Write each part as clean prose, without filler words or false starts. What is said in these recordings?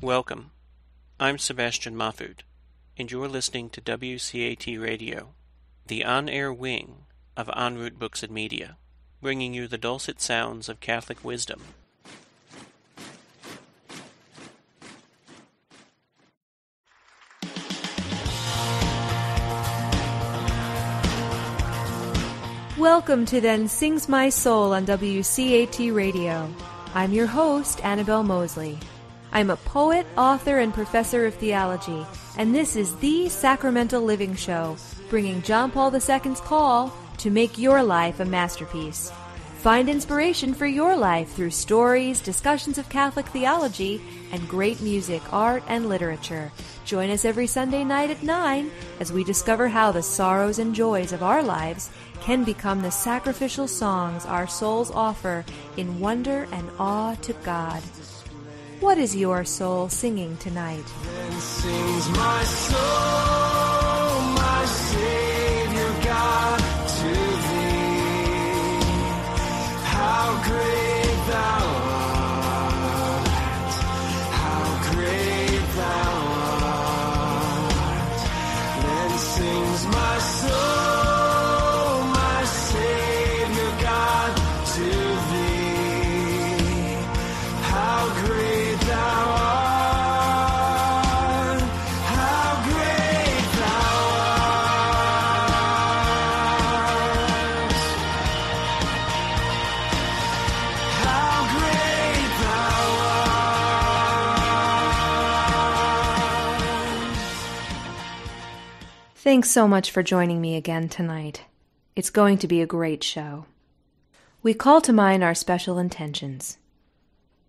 Welcome. I'm Sebastian Mahfoud, and you're listening to WCAT Radio, the on-air wing of En Route Books and Media, bringing you the dulcet sounds of Catholic wisdom. Welcome to Then Sings My Soul on WCAT Radio. I'm your host, Annabelle Moseley. I'm a poet, author, and professor of theology, and this is the Sacramental Living Show, bringing John Paul II's call to make your life a masterpiece. Find inspiration for your life through stories, discussions of Catholic theology, and great music, art, and literature. Join us every Sunday night at 9 as we discover how the sorrows and joys of our lives can become the sacrificial songs our souls offer in wonder and awe to God. What is your soul singing tonight? Then sings my soul, my Savior God, to thee. How great thou art, how great thou art. Then sings my soul, my Savior God, to thee. How great thou art, how great thou art, how great thou art. Thanks so much for joining me again tonight. It's going to be a great show. We call to mind our special intentions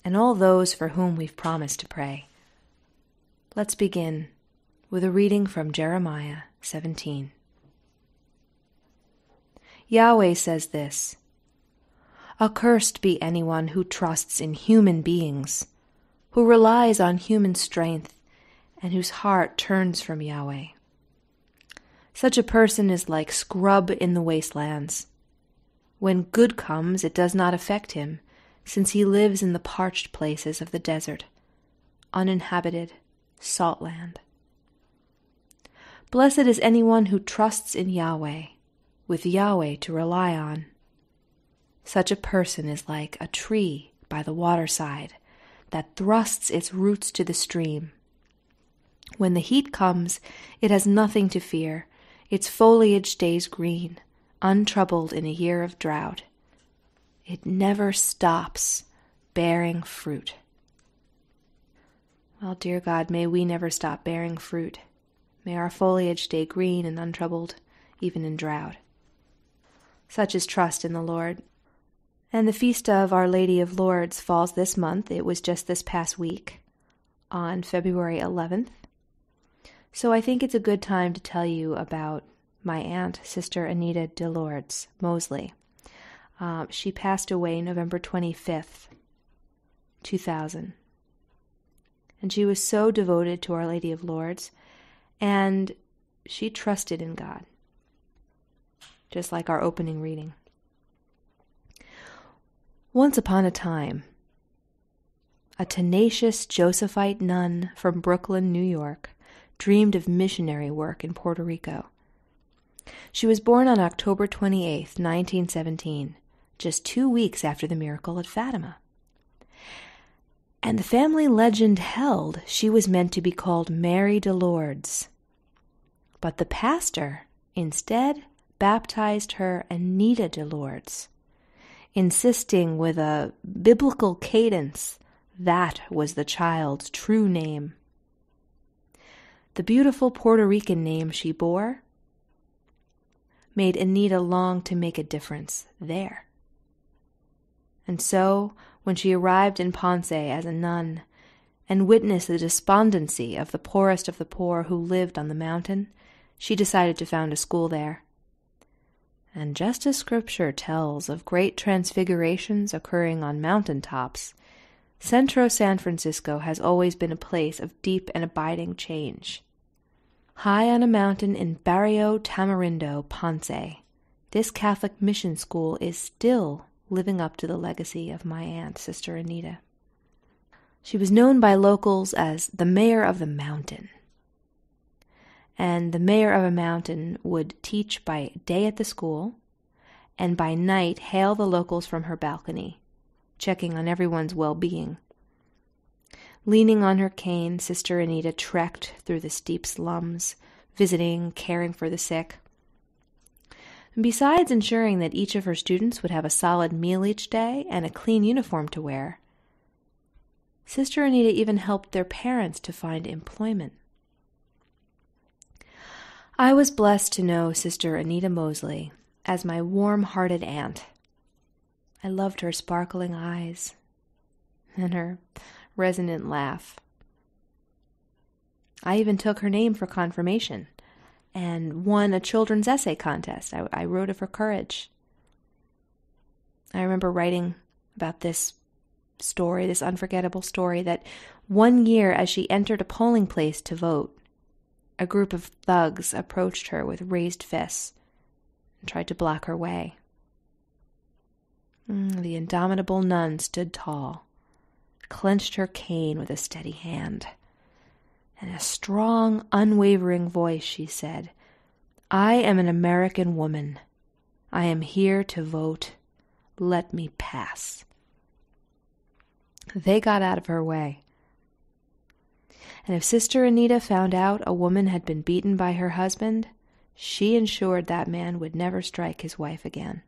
and all those for whom we've promised to pray. Let's begin with a reading from Jeremiah 17. Yahweh says this: "Accursed be anyone who trusts in human beings, who relies on human strength, and whose heart turns from Yahweh. Such a person is like scrub in the wastelands. When good comes, it does not affect him, since he lives in the parched places of the desert, uninhabited, salt land. Blessed is anyone who trusts in Yahweh, with Yahweh to rely on. Such a person is like a tree by the waterside that thrusts its roots to the stream. When the heat comes, it has nothing to fear. Its foliage stays green, untroubled in a year of drought. It never stops bearing fruit." Well, dear God, may we never stop bearing fruit. May our foliage stay green and untroubled, even in drought. Such is trust in the Lord. And the feast of Our Lady of Lourdes falls this month. It was just this past week, on February 11th. So I think it's a good time to tell you about my aunt, Sister Anita de Lourdes Moseley. She passed away November 25th, 2000. And she was so devoted to Our Lady of Lourdes, and she trusted in God, just like our opening reading. Once upon a time, a tenacious Josephite nun from Brooklyn, New York, dreamed of missionary work in Puerto Rico. She was born on October 28th, 1917, just 2 weeks after the miracle at Fatima. And the family legend held she was meant to be called Mary de Lourdes. But the pastor instead baptized her Anita de Lourdes, insisting with a biblical cadence that was the child's true name. The beautiful Puerto Rican name she bore made Anita long to make a difference there. And so, when she arrived in Ponce as a nun and witnessed the despondency of the poorest of the poor who lived on the mountain, she decided to found a school there. And just as Scripture tells of great transfigurations occurring on mountaintops, Centro San Francisco has always been a place of deep and abiding change. High on a mountain in Barrio Tamarindo, Ponce, this Catholic mission school is still living up to the legacy of my aunt, Sister Anita. She was known by locals as the Mayor of the Mountain. And the Mayor of a Mountain would teach by day at the school, and by night hail the locals from her balcony, checking on everyone's well-being. Leaning on her cane, Sister Anita trekked through the steep slums, visiting, caring for the sick. And besides ensuring that each of her students would have a solid meal each day and a clean uniform to wear, Sister Anita even helped their parents to find employment. I was blessed to know Sister Anita Moseley as my warm-hearted aunt. I loved her sparkling eyes and her resonant laugh. I even took her name for confirmation and won a children's essay contest. I wrote of her courage. I remember writing about this story, this unforgettable story, that one year as she entered a polling place to vote, a group of thugs approached her with raised fists and tried to block her way. The indomitable nun stood tall, clenched her cane with a steady hand. In a strong, unwavering voice, she said, "I am an American woman. I am here to vote. Let me pass." They got out of her way. And if Sister Anita found out a woman had been beaten by her husband, she ensured that man would never strike his wife again.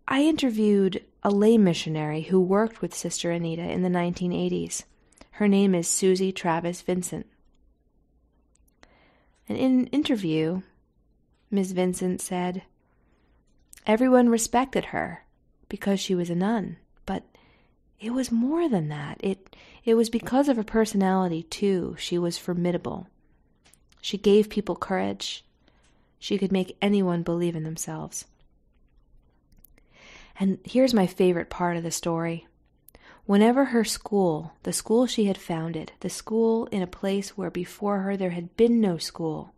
I interviewed a lay missionary who worked with Sister Anita in the 1980s. Her name is Susie Travis Vincent. And in an interview, Ms. Vincent said, "Everyone respected her because she was a nun, but it was more than that. It was because of her personality, too. She was formidable. She gave people courage. She could make anyone believe in themselves." And here's my favorite part of the story. Whenever her school, the school she had founded, the school in a place where before her there had been no school,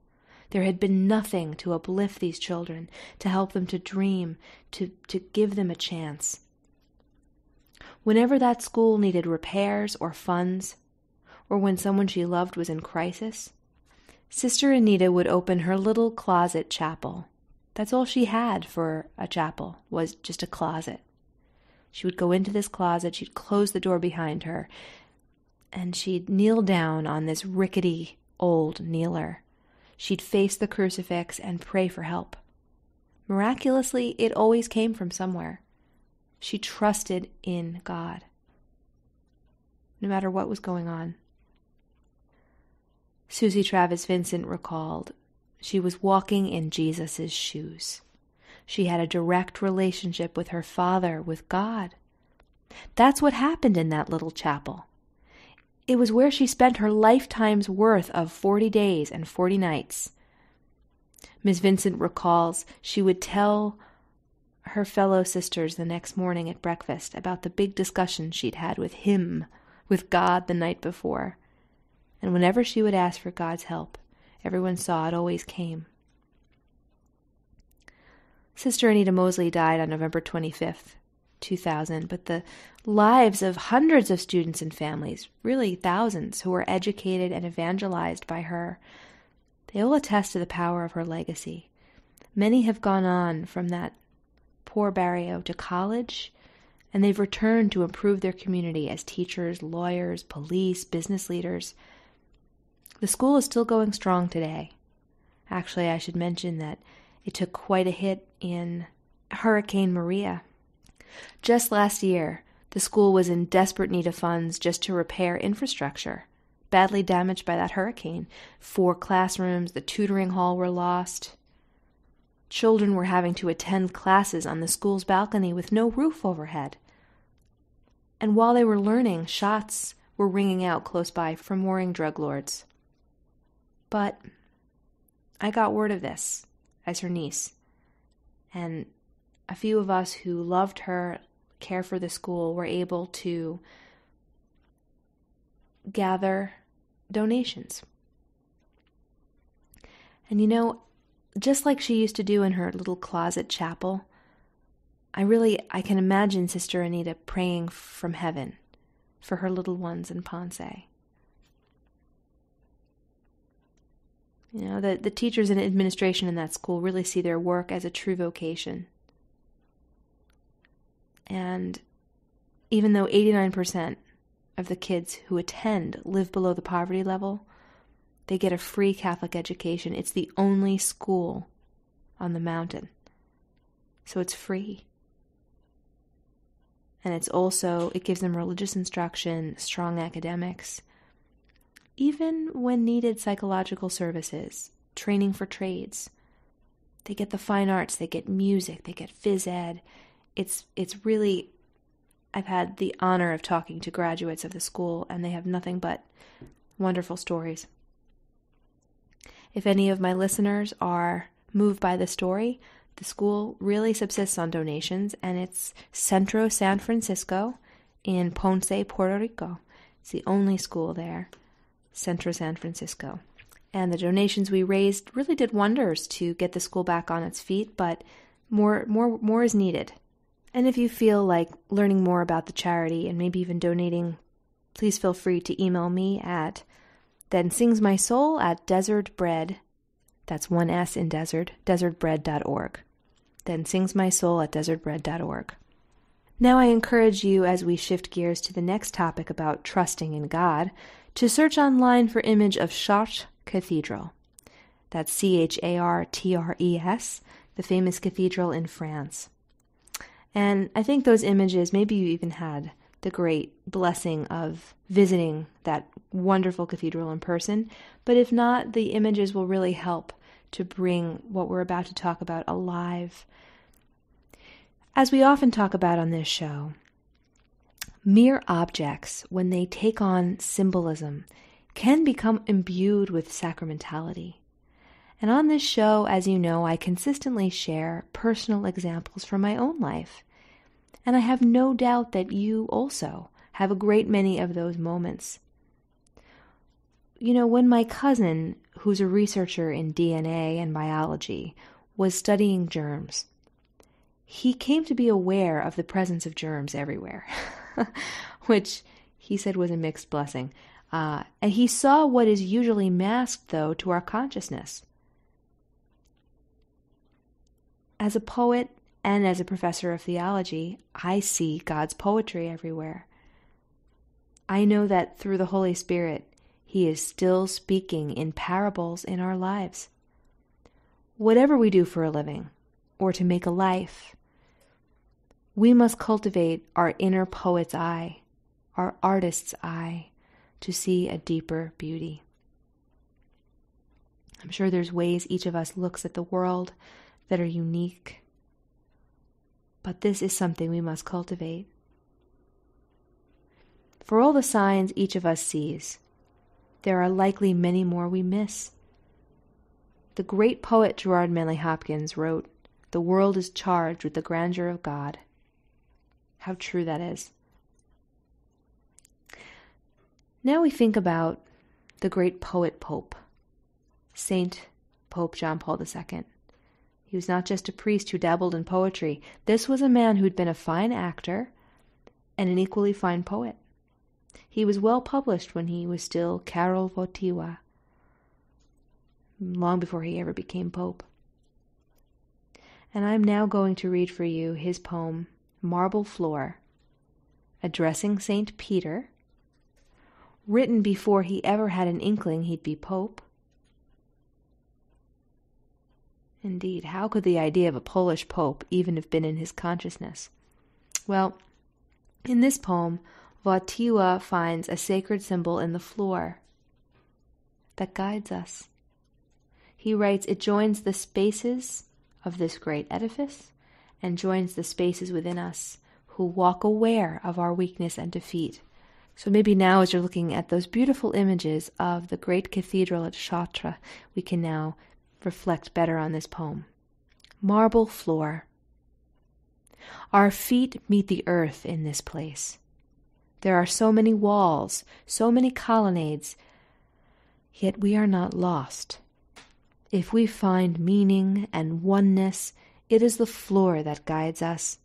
there had been nothing to uplift these children, to help them to dream, to give them a chance. Whenever that school needed repairs or funds, or when someone she loved was in crisis, Sister Anita would open her little closet chapel. That's all she had for a chapel, was just a closet. She would go into this closet, she'd close the door behind her, and she'd kneel down on this rickety old kneeler. She'd face the crucifix and pray for help. Miraculously, it always came from somewhere. She trusted in God, no matter what was going on. Susie Travis Vincent recalled, she was walking in Jesus' shoes. She had a direct relationship with her Father, with God. That's what happened in that little chapel. It was where she spent her lifetime's worth of 40 days and 40 nights. Ms. Vincent recalls she would tell her fellow sisters the next morning at breakfast about the big discussion she'd had with him, with God the night before. And whenever she would ask for God's help, everyone saw it always came. Sister Anita Moseley died on November 25th, 2000, but the lives of hundreds of students and families, really thousands, who were educated and evangelized by her, they all attest to the power of her legacy. Many have gone on from that poor barrio to college, and they've returned to improve their community as teachers, lawyers, police, business leaders. The school is still going strong today. Actually, I should mention that it took quite a hit in Hurricane Maria. Just last year, the school was in desperate need of funds just to repair infrastructure, badly damaged by that hurricane. 4 classrooms, the tutoring hall were lost. Children were having to attend classes on the school's balcony with no roof overhead. And while they were learning, shots were ringing out close by from warring drug lords. But I got word of this as her niece. And a few of us who loved her, care for the school, were able to gather donations. And you know, just like she used to do in her little closet chapel, I can imagine Sister Anita praying from heaven for her little ones in Ponce. You know, the teachers and administration in that school really see their work as a true vocation. And even though 89% of the kids who attend live below the poverty level, they get a free Catholic education. It's the only school on the mountain. So it's free. And it gives them religious instruction, strong academics, even when needed psychological services, training for trades. They get the fine arts, they get music, they get phys ed. It's really, I've had the honor of talking to graduates of the school, and they have nothing but wonderful stories. If any of my listeners are moved by the story, the school really subsists on donations, and it's Centro San Francisco in Ponce, Puerto Rico. It's the only school there, Centro San Francisco. And the donations we raised really did wonders to get the school back on its feet, but more is needed. And if you feel like learning more about the charity and maybe even donating, please feel free to email me at thensingsmysoul@desertbread. That's one S in desert, desertbread.org. thensingsmysoul@desertbread.org. Now I encourage you, as we shift gears to the next topic about trusting in God, to search online for image of Chartres Cathedral. That's Chartres, the famous cathedral in France. And I think those images, maybe you even had the great blessing of visiting that wonderful cathedral in person, but if not, the images will really help to bring what we're about to talk about alive. As we often talk about on this show, mere objects, when they take on symbolism, can become imbued with sacramentality. And on this show, as you know, I consistently share personal examples from my own life. And I have no doubt that you also have a great many of those moments. You know, when my cousin, who's a researcher in DNA and biology, was studying germs, he came to be aware of the presence of germs everywhere, which he said was a mixed blessing. And he saw what is usually masked, though, to our consciousness. As a poet and as a professor of theology, I see God's poetry everywhere. I know that through the Holy Spirit, He is still speaking in parables in our lives. Whatever we do for a living, or to make a life, we must cultivate our inner poet's eye, our artist's eye, to see a deeper beauty. I'm sure there's ways each of us looks at the world that are unique, but this is something we must cultivate. For all the signs each of us sees, there are likely many more we miss. The great poet Gerard Manley Hopkins wrote, "The world is charged with the grandeur of God." How true that is. Now we think about the great poet Pope, Saint Pope John Paul II. He was not just a priest who dabbled in poetry. This was a man who'd been a fine actor and an equally fine poet. He was well published when he was still Karol Wojtyła, long before he ever became Pope. And I'm now going to read for you his poem, Marble Floor, addressing St. Peter, written before he ever had an inkling he'd be Pope. Indeed, how could the idea of a Polish Pope even have been in his consciousness? Well, in this poem, Wojtyła finds a sacred symbol in the floor that guides us. He writes, it joins the spaces of this great edifice and joins the spaces within us who walk aware of our weakness and defeat. So maybe now, as you're looking at those beautiful images of the great cathedral at Chartres, we can now reflect better on this poem. Marble floor. Our feet meet the earth in this place. There are so many walls, so many colonnades, yet we are not lost. If we find meaning and oneness, it is the floor that guides us.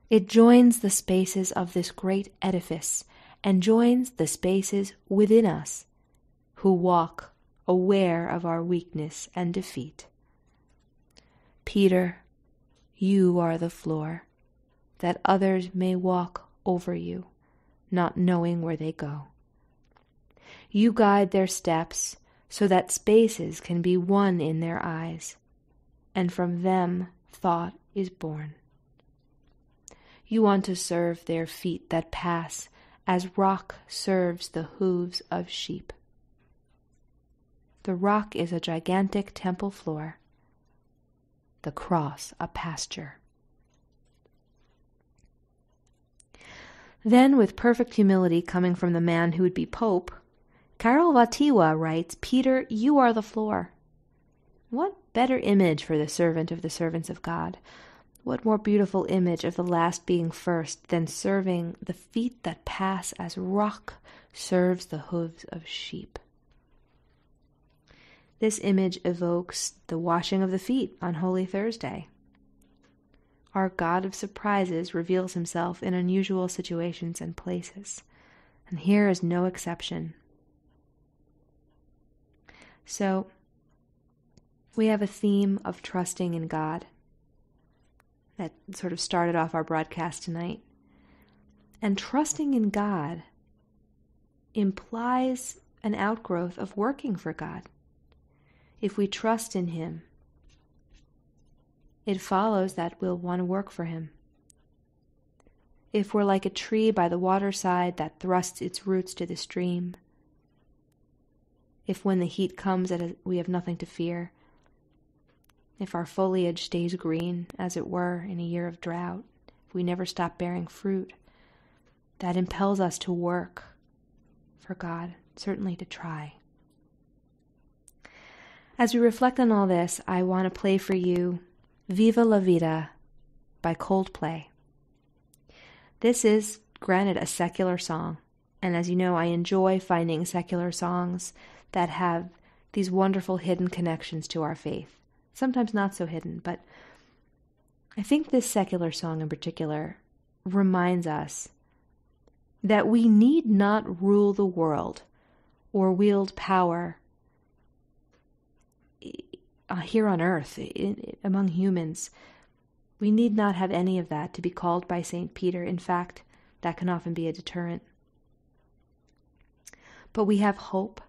It joins the spaces of this great edifice and joins the spaces within us, who walk aware of our weakness and defeat. Peter, you are the floor, that others may walk over you, not knowing where they go. You guide their steps so that spaces can be one in their eyes, and from them thought is born. You want to serve their feet that pass as rock serves the hooves of sheep. The rock is a gigantic temple floor, the cross a pasture. Then, with perfect humility coming from the man who would be Pope, Karol Wojtyła writes, Peter, you are the floor. What better image for the servant of the servants of God? What more beautiful image of the last being first than serving the feet that pass as rock serves the hooves of sheep? This image evokes the washing of the feet on Holy Thursday. Our God of surprises reveals himself in unusual situations and places, and here is no exception. So, we have a theme of trusting in God that sort of started off our broadcast tonight. And trusting in God implies an outgrowth of working for God. If we trust in him, it follows that we'll want to work for him. If we're like a tree by the waterside that thrusts its roots to the stream, if when the heat comes we have nothing to fear, if our foliage stays green, as it were, in a year of drought, if we never stop bearing fruit, that impels us to work for God, certainly to try. As we reflect on all this, I want to play for you Viva la Vida by Coldplay. This is, granted, a secular song, and as you know, I enjoy finding secular songs that have these wonderful hidden connections to our faith. Sometimes not so hidden, but I think this secular song in particular reminds us that we need not rule the world or wield power here on earth, among humans. We need not have any of that to be called by St. Peter. In fact, that can often be a deterrent. But we have hope,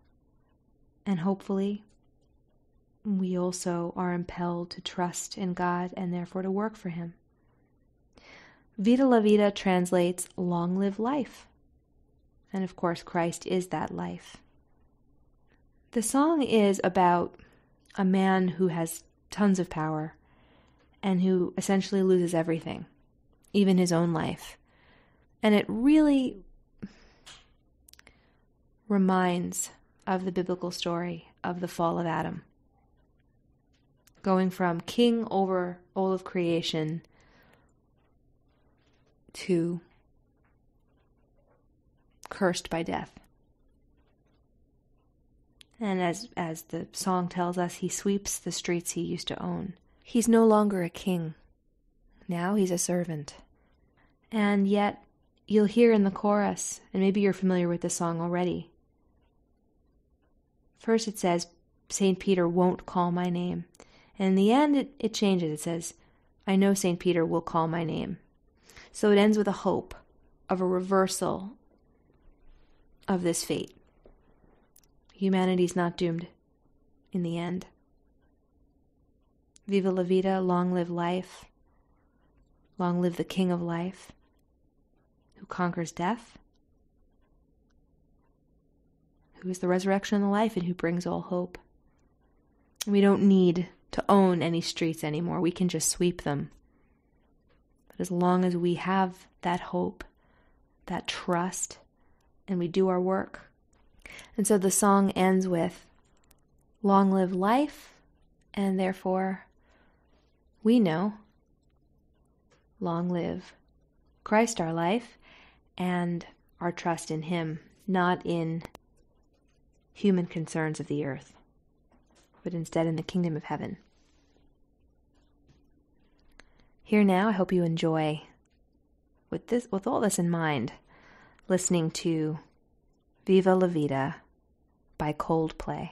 and hopefully we also are impelled to trust in God and therefore to work for him. Vita la Vida translates long live life. And of course, Christ is that life. The song is about a man who has tons of power and who essentially loses everything, even his own life. And it really reminds of the biblical story of the fall of Adam. Going from king over all of creation to cursed by death. And as the song tells us, he sweeps the streets he used to own. He's no longer a king. Now he's a servant. And yet, you'll hear in the chorus, and maybe you're familiar with the song already. First it says, St. Peter won't call my name. And in the end, it changes. It says, I know St. Peter will call my name. So it ends with a hope of a reversal of this fate. Humanity's not doomed in the end. Viva la vida, long live life. Long live the King of life, who conquers death, who is the resurrection and the life, and who brings all hope. We don't need to own any streets anymore. We can just sweep them. But as long as we have that hope, that trust, and we do our work. And so the song ends with, long live life, and therefore we know, long live Christ our life and our trust in him, not in human concerns of the earth, but instead in the kingdom of heaven. Here now, I hope you enjoy, with all this in mind, listening to Viva La Vida by Coldplay.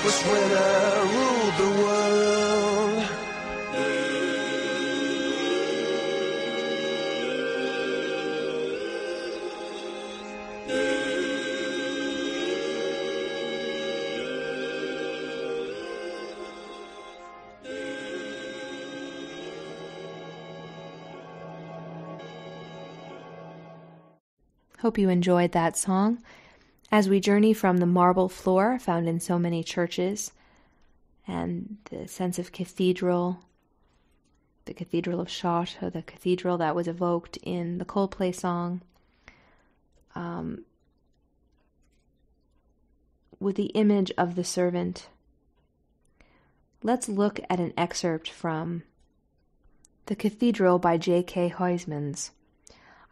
was when I ruled the world. Hope you enjoyed that song. As we journey from the marble floor found in so many churches and the sense of cathedral, the Cathedral of Chartres, the cathedral that was evoked in the Coldplay song, with the image of the servant, let's look at an excerpt from The Cathedral by J.K. Huysmans,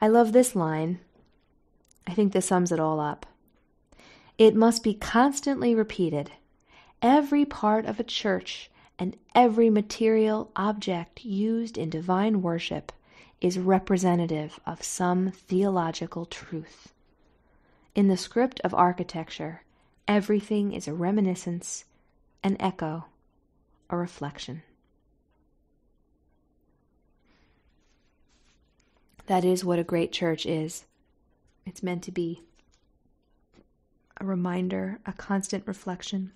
I love this line. I think this sums it all up. It must be constantly repeated. Every part of a church and every material object used in divine worship is representative of some theological truth. In the script of architecture, everything is a reminiscence, an echo, a reflection. That is what a great church is. It's meant to be a reminder, a constant reflection,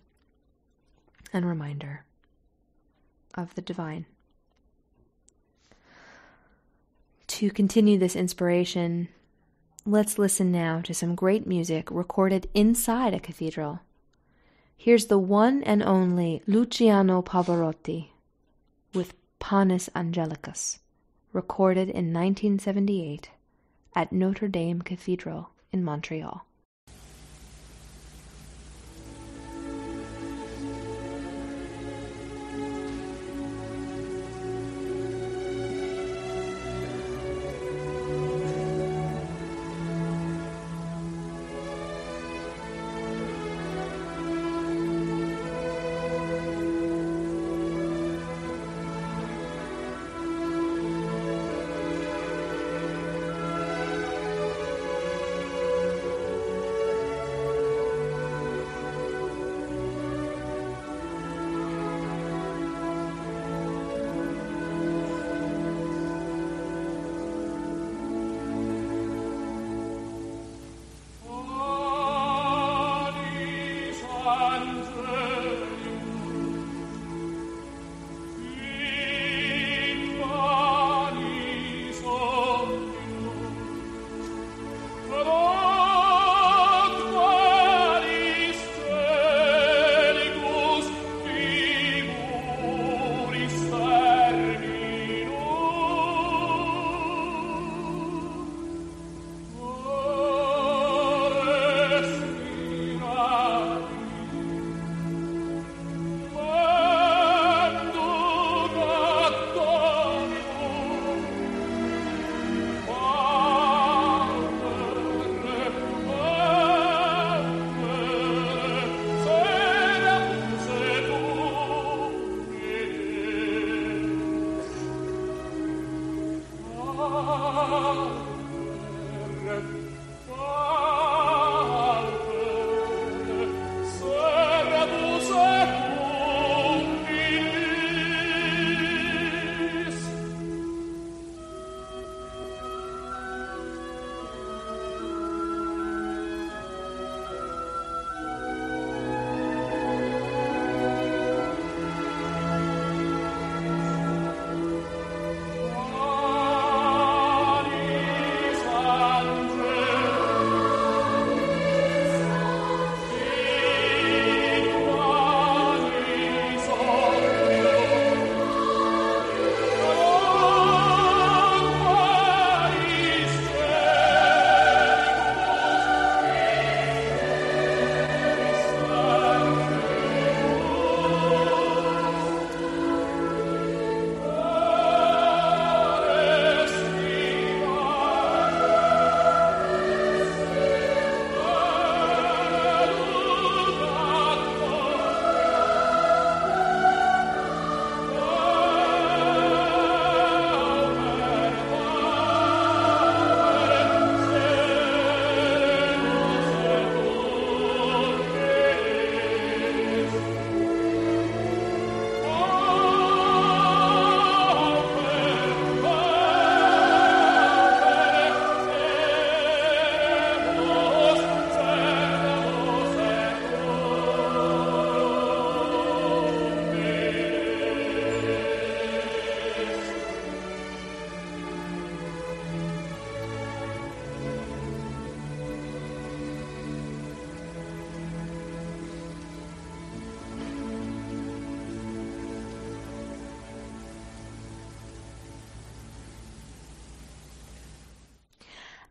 and reminder of the divine. To continue this inspiration, let's listen now to some great music recorded inside a cathedral. Here's the one and only Luciano Pavarotti with Panis Angelicus, recorded in 1978 at Notre Dame Cathedral in Montreal.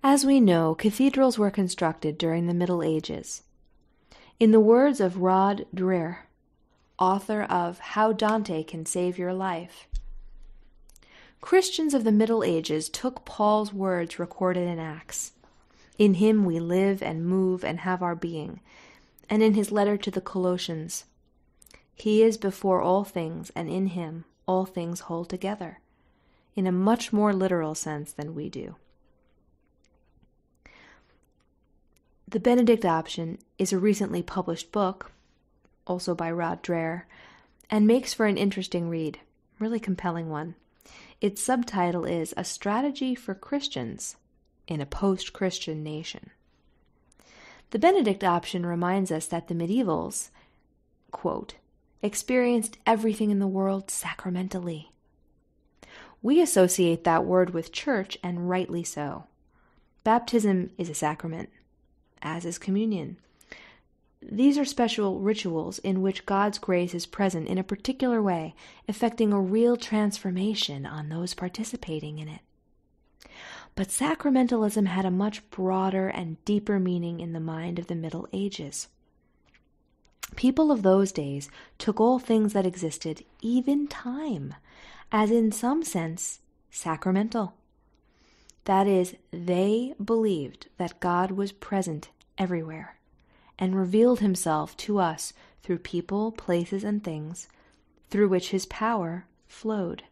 As we know, cathedrals were constructed during the Middle Ages. In the words of Rod Dreher, author of How Dante Can Save Your Life, Christians of the Middle Ages took Paul's words recorded in Acts. In him we live and move and have our being. And in his letter to the Colossians, he is before all things, and in him all things hold together, in a much more literal sense than we do. The Benedict Option is a recently published book, also by Rod Dreher, and makes for an interesting read, really compelling one. Its subtitle is A Strategy for Christians in a Post-Christian Nation. The Benedict Option reminds us that the medievals, quote, experienced everything in the world sacramentally. We associate that word with church, and rightly so. Baptism is a sacrament, as is communion. These are special rituals in which God's grace is present in a particular way, effecting a real transformation on those participating in it. But sacramentalism had a much broader and deeper meaning in the mind of the Middle Ages. People of those days took all things that existed, even time, as in some sense sacramental. That is, they believed that God was present everywhere and revealed himself to us through people, places, and things, through which his power flowed.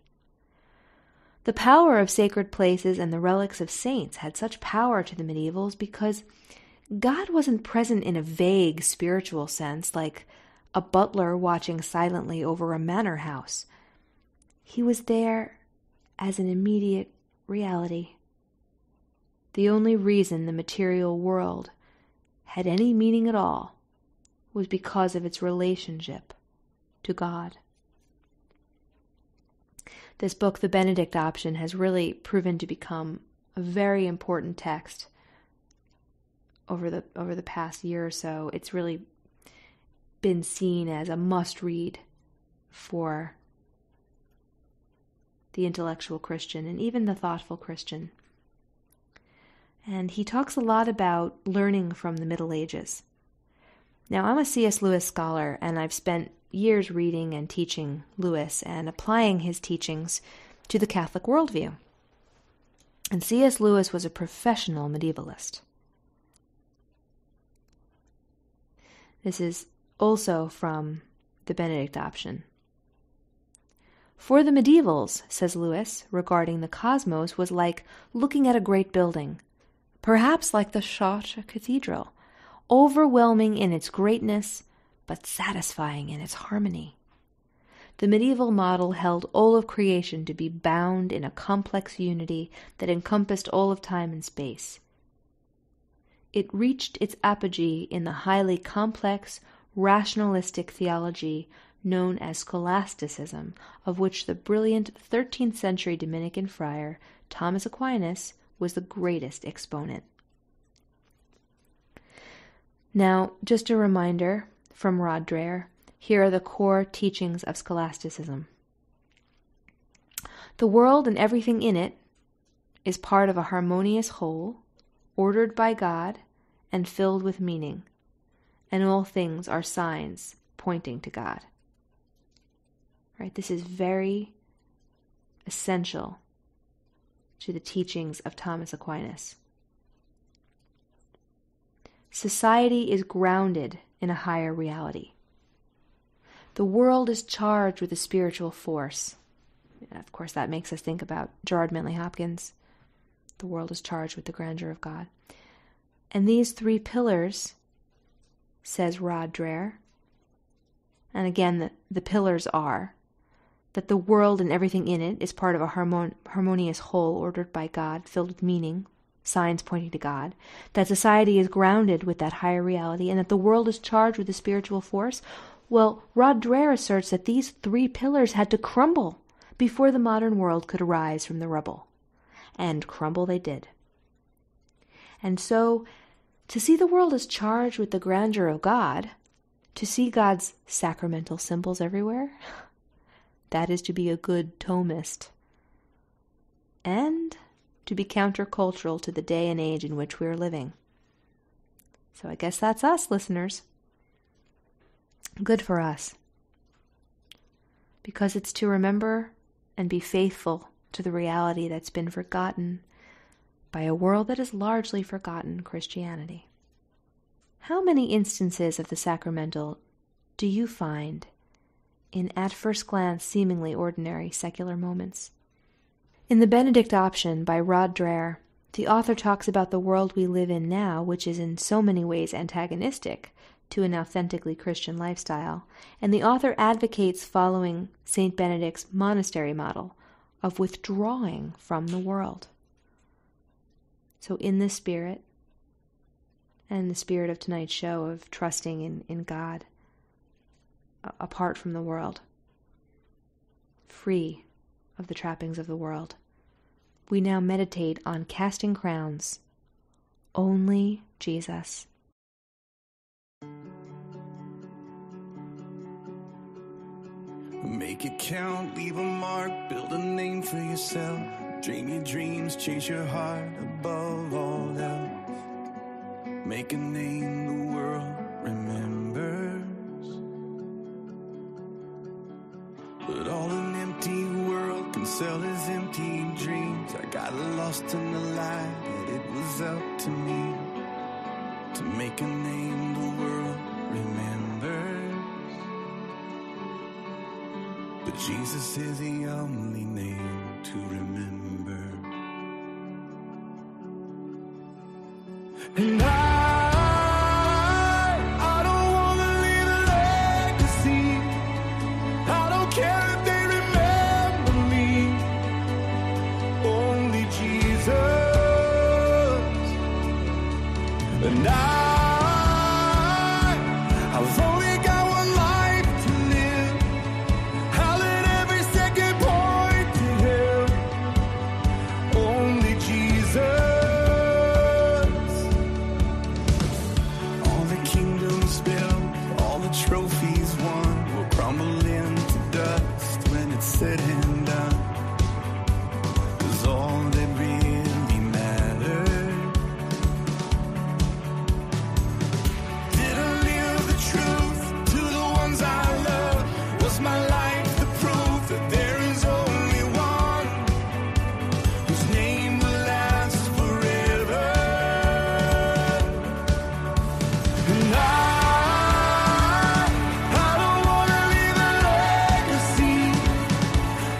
The power of sacred places and the relics of saints had such power to the medievals because God wasn't present in a vague spiritual sense, like a butler watching silently over a manor house. He was there as an immediate reality. The only reason the material world had any meaning at all was because of its relationship to God. This book, The Benedict Option, has really proven to become a very important text over the past year or so. It's really been seen as a must-read for the intellectual Christian and even the thoughtful Christian. And he talks a lot about learning from the Middle Ages. Now, I'm a C.S. Lewis scholar, and I've spent years reading and teaching Lewis and applying his teachings to the Catholic worldview. And C.S. Lewis was a professional medievalist. This is also from the Benedict Option. For the medievals, says Lewis, regarding the cosmos was like looking at a great building, perhaps like the Chartres cathedral, overwhelming in its greatness, but satisfying in its harmony. The medieval model held all of creation to be bound in a complex unity that encompassed all of time and space. It reached its apogee in the highly complex, rationalistic theology known as scholasticism, of which the brilliant 13th century Dominican friar Thomas Aquinas was the greatest exponent. Now, just a reminder from Rod Dreher, here are the core teachings of scholasticism. The world and everything in it is part of a harmonious whole, ordered by God and filled with meaning, and all things are signs pointing to God. Right? This is very essential to the teachings of Thomas Aquinas. Society is grounded in a higher reality. The world is charged with a spiritual force. Of course, that makes us think about Gerard Manley Hopkins. The world is charged with the grandeur of God. And these three pillars, says Rod Dreher, and again, the pillars are that the world and everything in it is part of a harmonious whole ordered by God, filled with meaning, signs pointing to God, that society is grounded with that higher reality, and that the world is charged with a spiritual force. Well, Rod Dreher asserts that these three pillars had to crumble before the modern world could arise from the rubble. And crumble they did. And so, to see the world as charged with the grandeur of God, to see God's sacramental symbols everywhere, that is to be a good Thomist. And to be countercultural to the day and age in which we are living. So I guess that's us, listeners. Good for us. Because it's to remember and be faithful to the reality that's been forgotten by a world that has largely forgotten Christianity. How many instances of the sacramental do you find in at first glance seemingly ordinary secular moments? In The Benedict Option by Rod Dreher, the author talks about the world we live in now, which is in so many ways antagonistic to an authentically Christian lifestyle, and the author advocates following St. Benedict's monastery model of withdrawing from the world. So in this spirit, and the spirit of tonight's show of trusting in God, apart from the world, free of the trappings of the world, we now meditate on casting crowns, only Jesus. Make it count, leave a mark, build a name for yourself. Dream your dreams, chase your heart above all else. Make a name the world remembers. But all an empty world can sell is empty dreams. I got lost in the light, but it was up to me to make a name the world remembers. But Jesus is the only name to remember. And I don't want to leave a legacy. I don't care if they remember me. Only Jesus. And I've only got one life to live. I'll let every second point to Him. Only Jesus. All the kingdoms built, all the trophies won will crumble into dust when it's said and done. 'Cause all that really mattered. Did I live the truth to the ones I love? Was my life the proof that there is only one whose name will last forever? And I don't want to leave a legacy.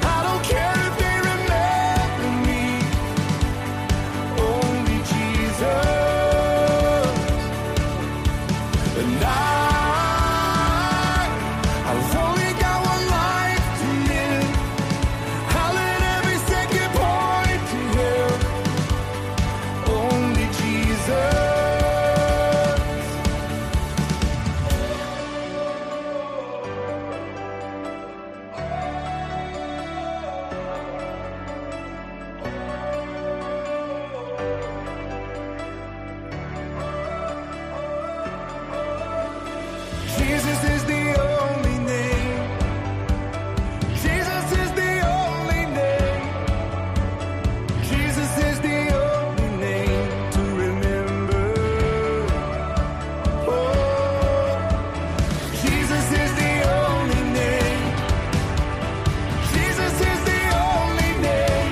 I don't care if they remember me. Only Jesus. And I've only got one life to live. I'll let every second point to Him. Only Jesus. Jesus is the only name. Jesus is the only name. Jesus is the only name to remember. Oh, Jesus is the only name. Jesus is the only name.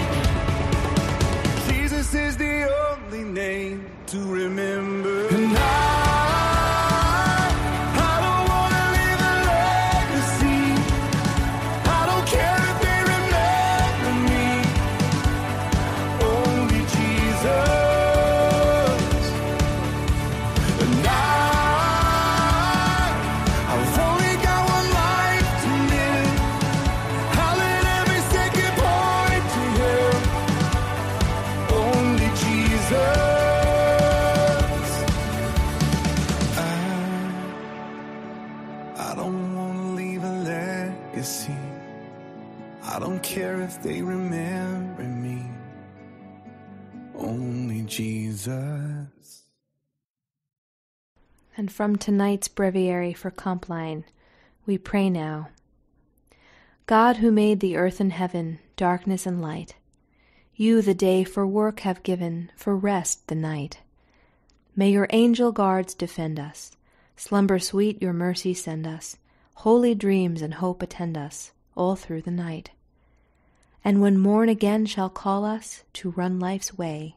Jesus is the only name to remember. And I don't want to leave a legacy. I don't care if they remember me. Only Jesus. And I've only got one life to live. I'll let every second point to Him. Only Jesus. I don't want to leave a legacy. I don't care if they remember me. Only Jesus. And from tonight's breviary for Compline, we pray now. God, who made the earth and heaven, darkness and light, you the day for work have given, for rest the night. May your angel guards defend us, slumber sweet your mercy send us, holy dreams and hope attend us, all through the night. And when morn again shall call us to run life's way,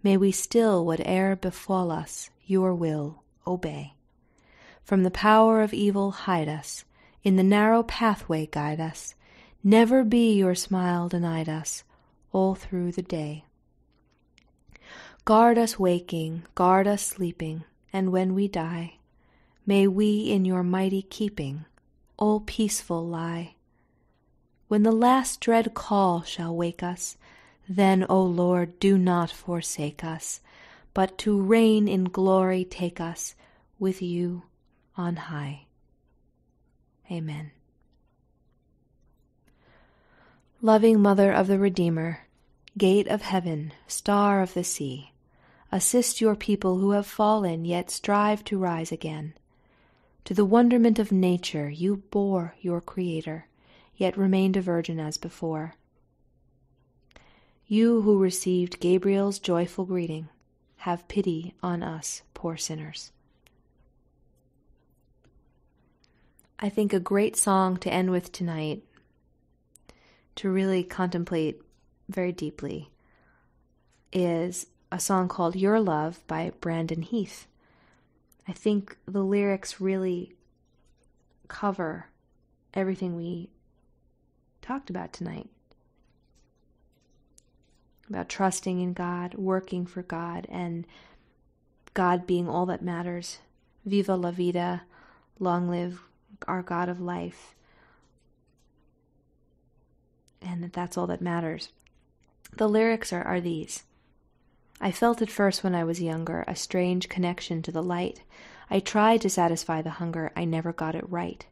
may we still, whate'er befall us, your will obey. From the power of evil hide us, in the narrow pathway guide us, never be your smile denied us, all through the day. Guard us waking, guard us sleeping, and when we die, may we in your mighty keeping all peaceful lie. When the last dread call shall wake us, then, O Lord, do not forsake us, but to reign in glory take us with you on high. Amen. Loving Mother of the Redeemer, Gate of heaven, Star of the sea, assist your people who have fallen, yet strive to rise again. To the wonderment of nature you bore your Creator, yet remained a virgin as before. You who received Gabriel's joyful greeting, have pity on us, poor sinners. I think a great song to end with tonight, to really contemplate very deeply, is a song called Your Love by Brandon Heath. I think the lyrics really cover everything we talked about tonight. About trusting in God, working for God, and God being all that matters. Viva la vida, long live our God of life. And that's all that matters. The lyrics are these. I felt at first when I was younger a strange connection to the light. I tried to satisfy the hunger, I never got it right.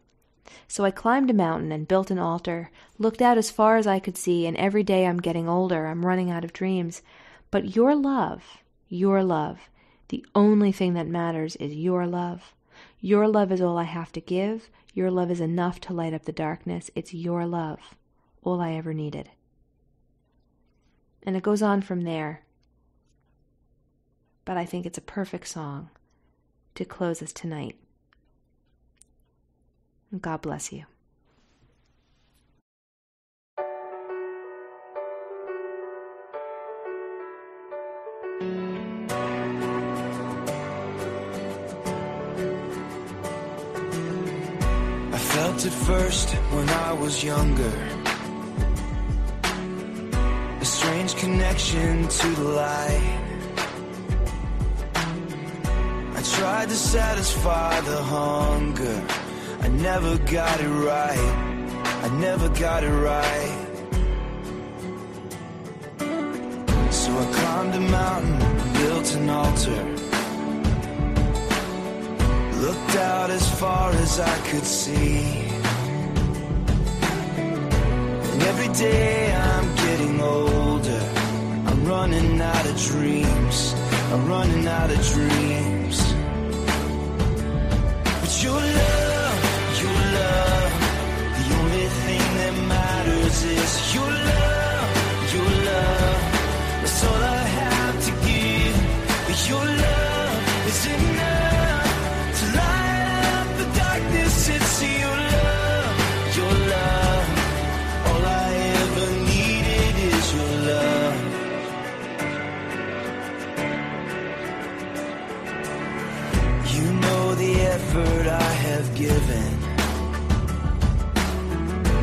So I climbed a mountain and built an altar, looked out as far as I could see, and every day I'm getting older, I'm running out of dreams. But your love, the only thing that matters is your love. Your love is all I have to give. Your love is enough to light up the darkness. It's your love, all I ever needed. And it goes on from there. But I think it's a perfect song to close us tonight. God bless you. I felt it first when I was younger, a strange connection to the light. I tried to satisfy the hunger, I never got it right, I never got it right. So I climbed a mountain, built an altar, looked out as far as I could see. And every day I'm getting older, I'm running out of dreams, I'm running out of dreams. But your love, the only thing that matters is your love, your love. That's all I have to give. Your love is enough to light up the darkness. It's your love, your love. All I ever needed is your love. You know the effort I have given,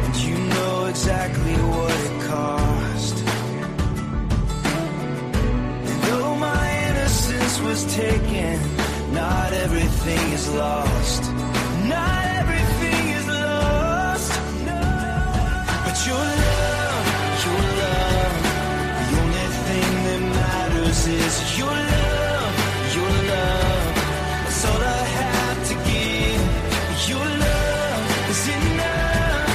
and you know exactly what it cost. And though my innocence was taken, not everything is lost. Not everything is lost. But your love, the only thing that matters is your love, your love. That's all I have to give. Your love is enough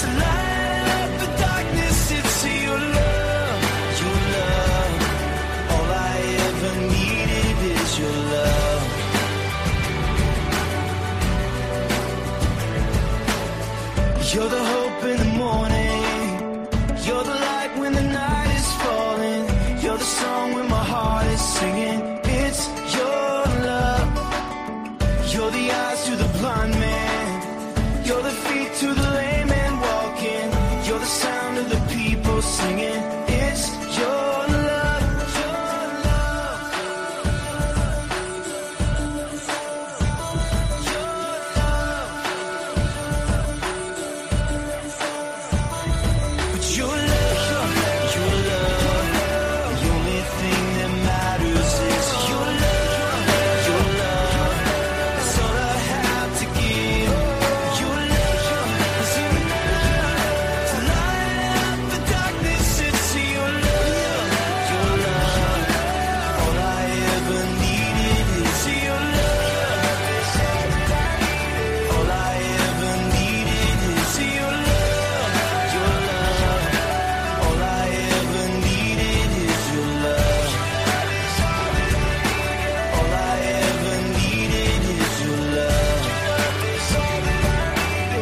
to light up the darkness. It's your love, your love. All I ever needed is your love. You're the hope in the morning, you're the light when the night is falling, you're the song when my heart is singing. It's your love. You're the eyes to the blind man, you're the feet to the lame man walking, you're the sound of the people singing, it's your love, your love. But your love, the only thing that matters is your love, your love. That's all I have to give. Your love is enough to light up the darkness. It's your love, your love. All I ever needed is your love. All I ever needed is your love, your love. All I ever needed is your love. All I ever needed is your love.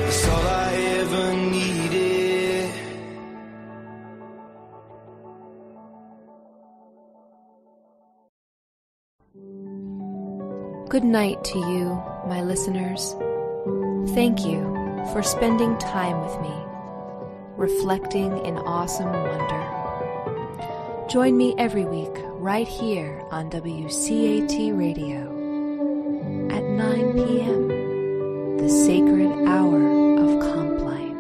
It's all I ever needed. Good night to you, my listeners. Thank you for spending time with me, reflecting in awesome wonder. Join me every week right here on WCAT Radio at 9 p.m., the sacred hour of Compline.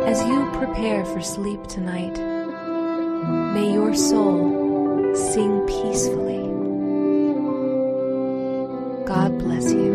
As you prepare for sleep tonight, may your soul sing peacefully. God bless you.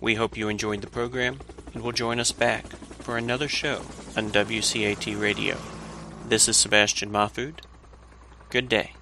We hope you enjoyed the program and will join us back for another show on WCAT Radio. This is Sebastian Mahfood. Good day.